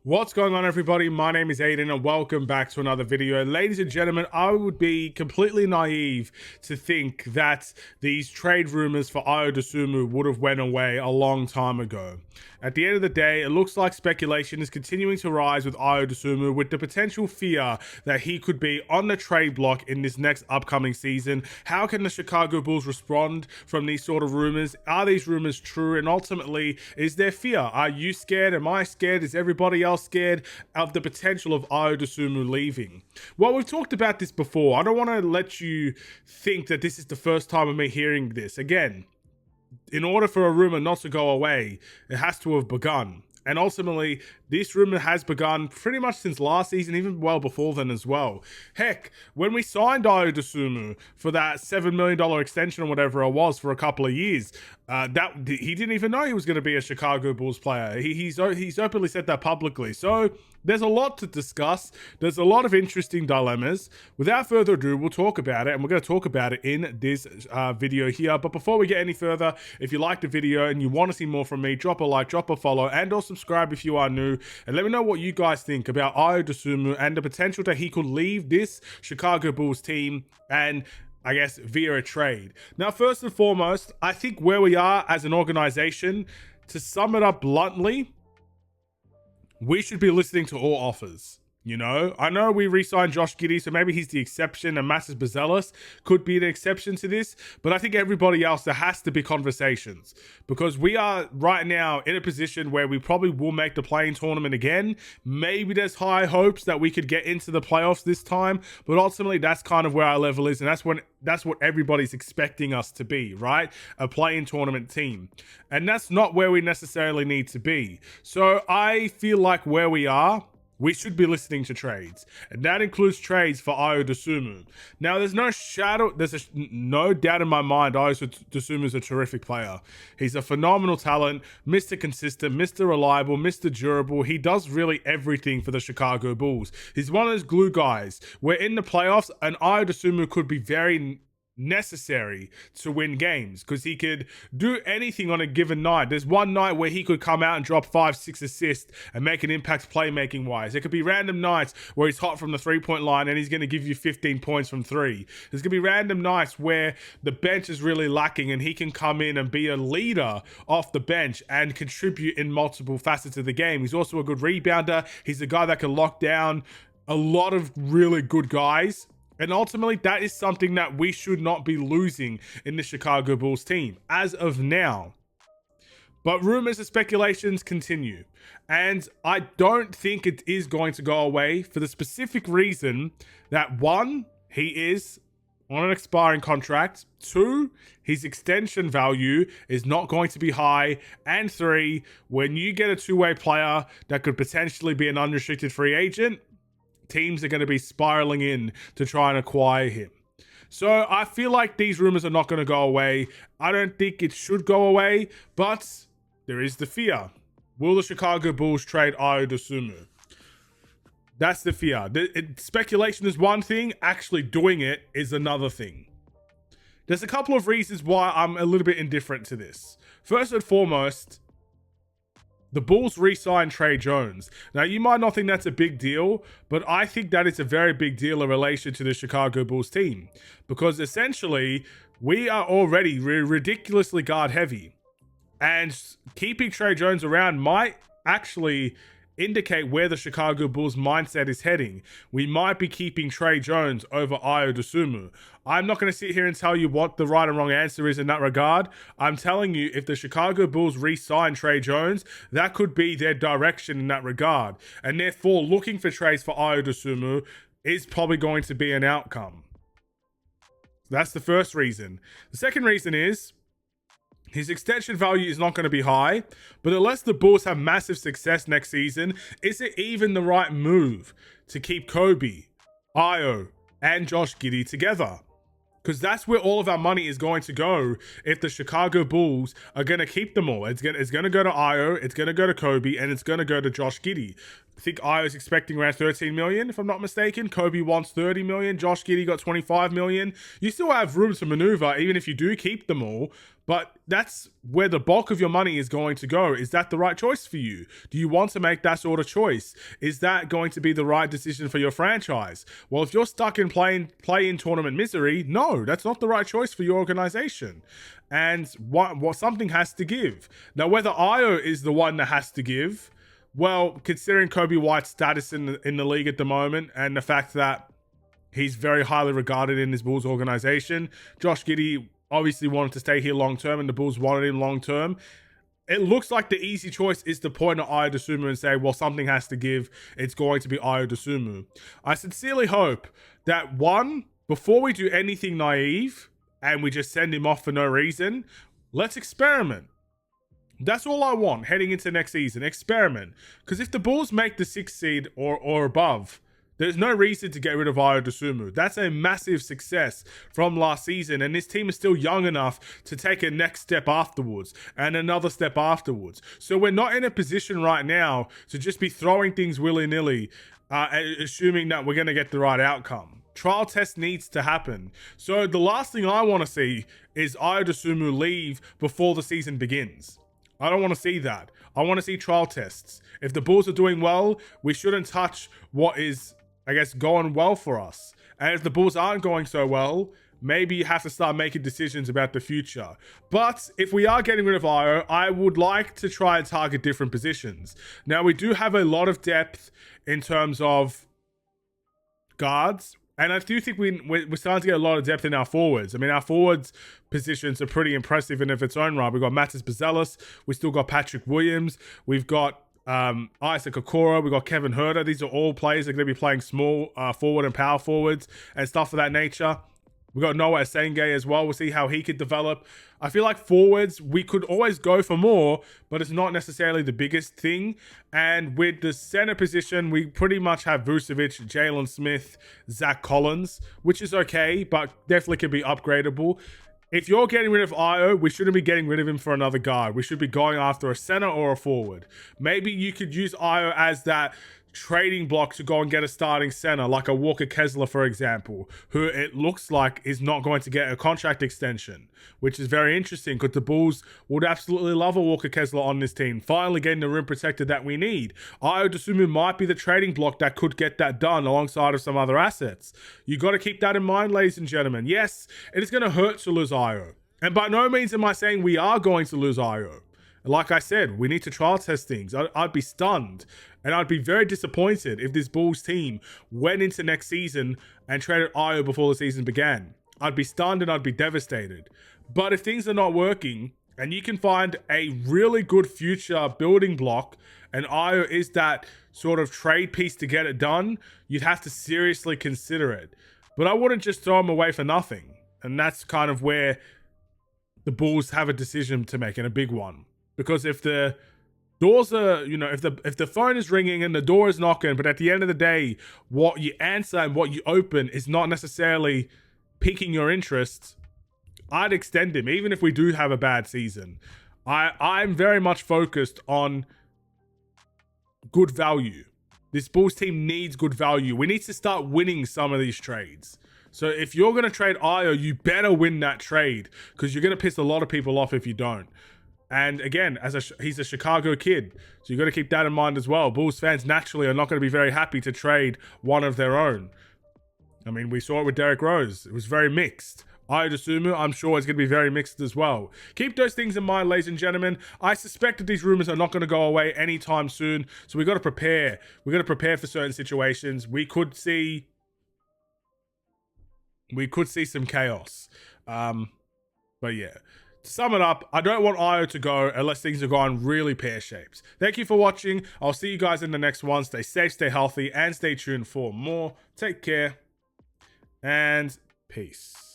What's going on, everybody? My name is Aiden and welcome back to another video. Ladies and gentlemen, I would be completely naive to think that these trade rumors for Ayo Dosumnu would have went away a long time ago. At the end of the day, it looks like speculation is continuing to rise with Ayo Dosumnu, with the potential fear that he could be on the trade block in this next upcoming season. How can the Chicago Bulls respond from these sort of rumors? Are these rumors true? And ultimately, is there fear? Are you scared? Am I scared? Is everybody else scared of the potential of Ayo Dosumnu leaving? Well, we've talked about this before. I don't want to let you think that this is the first time of me hearing this. Again, in order for a rumor not to go away, it has to have begun. And ultimately, this rumor has begun pretty much since last season, even well before then as well. Heck, when we signed Ayo Dosumnu for that $7 million extension or whatever it was for a couple of years, he didn't even know he was going to be a Chicago Bulls player. He's openly said that publicly. So there's a lot to discuss. There's a lot of interesting dilemmas. Without further ado, we'll talk about it, and we're going to talk about it in this video here. But before we get any further, if you liked the video and you want to see more from me, drop a like, drop a follow, and or subscribe if you are new, and let me know what you guys think about Ayo Dosumnu and the potential that he could leave this Chicago Bulls team, and I guess via a trade. Now, first and foremost, I think where we are as an organization, to sum it up bluntly, we should be listening to all offers. You know, I know we re-signed Josh Giddey, so maybe he's the exception, and Masses Bazelis could be an exception to this, but I think everybody else, there has to be conversations, because we are right now in a position where we probably will make the play-in tournament again. Maybe there's high hopes that we could get into the playoffs this time, but ultimately that's kind of where our level is, and that's what everybody's expecting us to be, right? A play-in tournament team. And that's not where we necessarily need to be. So I feel like where we are, we should be listening to trades, and that includes trades for Ayo Dosumnu. Now, there's no doubt in my mind Ayo Dosumnu is a terrific player. He's a phenomenal talent, Mr. Consistent, Mr. Reliable, Mr. Durable. He does really everything for the Chicago Bulls. He's one of those glue guys where in the playoffs, an Ayo Dosumnu could be very necessary to win games, because he could do anything on a given night. There's one night where he could come out and drop 5-6 assists and make an impact playmaking wise. There could be random nights where he's hot from the 3-point line and he's going to give you 15 points from 3. There's going to be random nights where the bench is really lacking and he can come in and be a leader off the bench and contribute in multiple facets of the game. He's also a good rebounder. He's a guy that can lock down a lot of really good guys. And ultimately, that is something that we should not be losing in the Chicago Bulls team as of now. But rumors and speculations continue. And I don't think it is going to go away, for the specific reason that, one, he is on an expiring contract. 2, his extension value is not going to be high. And 3, when you get a two-way player that could potentially be an unrestricted free agent, teams are going to be spiraling in to try and acquire him. So I feel like these rumors are not going to go away. I don't think it should go away, but there is the fear. Will the Chicago Bulls trade Ayo Dosumnu? That's the fear. Speculation is one thing, actually doing it is another thing. There's a couple of reasons why I'm a little bit indifferent to this. First and foremost, the Bulls re-signed Tre Jones. Now, you might not think that's a big deal, but I think that it's a very big deal in relation to the Chicago Bulls team, because essentially, we are already ridiculously guard heavy, and keeping Tre Jones around might actually indicate where the Chicago Bulls mindset is heading. We might be keeping Tre Jones over Ayo Dosumnu. I'm not going to sit here and tell you what the right and wrong answer is in that regard. I'm telling you, if the Chicago Bulls re-sign Tre Jones, that could be their direction in that regard. And therefore, looking for trades for Ayo Dosumnu is probably going to be an outcome. That's the first reason. The second reason is, his extension value is not going to be high, but unless the Bulls have massive success next season, is it even the right move to keep Kobe, Ayo, and Josh Giddey together? Because that's where all of our money is going to go if the Chicago Bulls are going to keep them all. It's going to go to Ayo, it's going to go to Kobe, and it's going to go to Josh Giddey. I think Ayo's expecting around 13 million, if I'm not mistaken. Kobe wants 30 million. Josh Giddey got 25 million. You still have room to maneuver, even if you do keep them all. But that's where the bulk of your money is going to go. Is that the right choice for you? Do you want to make that sort of choice? Is that going to be the right decision for your franchise? Well, if you're stuck in play-in tournament misery, no, that's not the right choice for your organization. And what something has to give. Now, whether Ayo is the one that has to give, well, considering Kobe White's status in the league at the moment and the fact that he's very highly regarded in his Bulls organization, Josh Giddey obviously wanted to stay here long term, and the Bulls wanted him long term. It looks like the easy choice is to point at Ayo Dosumnu and say, well, something has to give. It's going to be Ayo Dosumnu. I sincerely hope that, one, before we do anything naive and we just send him off for no reason, let's experiment. That's all I want heading into next season. Experiment. Because if the Bulls make the 6th seed or above, there's no reason to get rid of Ayo Dosumnu. That's a massive success from last season, and this team is still young enough to take a next step afterwards and another step afterwards. So we're not in a position right now to just be throwing things willy-nilly, assuming that we're going to get the right outcome. Trial test needs to happen. So the last thing I want to see is Ayo Dosumnu leave before the season begins. I don't want to see that. I want to see trial tests. If the Bulls are doing well, we shouldn't touch what is, I guess, going well for us. And if the Bulls aren't going so well, maybe you have to start making decisions about the future. But if we are getting rid of Ayo, I would like to try and target different positions. Now, we do have a lot of depth in terms of guards. And I do think we're starting to get a lot of depth in our forwards. I mean, our forwards positions are pretty impressive in of its own right. We've got Matas Bazelis. We still got Patrick Williams. We've got Isaac Okoro. We've got Kevin Huerter. These are all players that are going to be playing small forward and power forwards and stuff of that nature. We've got Noah Asenge as well. We'll see how he could develop. I feel like forwards, we could always go for more, but it's not necessarily the biggest thing. And with the center position, we pretty much have Vucevic, Jalen Smith, Zach Collins, which is okay, but definitely can be upgradable. If you're getting rid of Ayo, we shouldn't be getting rid of him for another guard. We should be going after a center or a forward. Maybe you could use Ayo as that trading block to go and get a starting center, like a Walker Kessler, for example, who it looks like is not going to get a contract extension, which is very interesting because the Bulls would absolutely love a Walker Kessler on this team, finally getting the rim protector that we need. Ayo Dosumnu might be the trading block that could get that done alongside of some other assets. You got to keep that in mind, ladies and gentlemen. Yes, it is going to hurt to lose Ayo, and by no means am I saying we are going to lose Ayo. Like I said, we need to trial test things. I'd be stunned and I'd be very disappointed if this Bulls team went into next season and traded Ayo before the season began. I'd be stunned and I'd be devastated. But if things are not working and you can find a really good future building block and Ayo is that sort of trade piece to get it done, you'd have to seriously consider it. But I wouldn't just throw him away for nothing. And that's kind of where the Bulls have a decision to make, and a big one. Because if the doors are, if the phone is ringing and the door is knocking, but at the end of the day, what you answer and what you open is not necessarily piquing your interest, I'd extend him, even if we do have a bad season. I'm very much focused on good value. This Bulls team needs good value. We need to start winning some of these trades. So if you're going to trade Ayo, you better win that trade, because you're going to piss a lot of people off if you don't. And again, he's a Chicago kid, so you got to keep that in mind as well. Bulls fans naturally are not going to be very happy to trade one of their own. I mean, we saw it with Derrick Rose. It was very mixed. Ayo Dosumnu, I'm sure it's going to be very mixed as well. Keep those things in mind, ladies and gentlemen. I suspect that these rumors are not going to go away anytime soon, so we got to prepare. We got to prepare for certain situations. We could see some chaos. But yeah. To sum it up, I don't want Ayo to go unless things are going really pear-shaped. Thank you for watching. I'll see you guys in the next one. Stay safe, stay healthy, and stay tuned for more. Take care, and peace.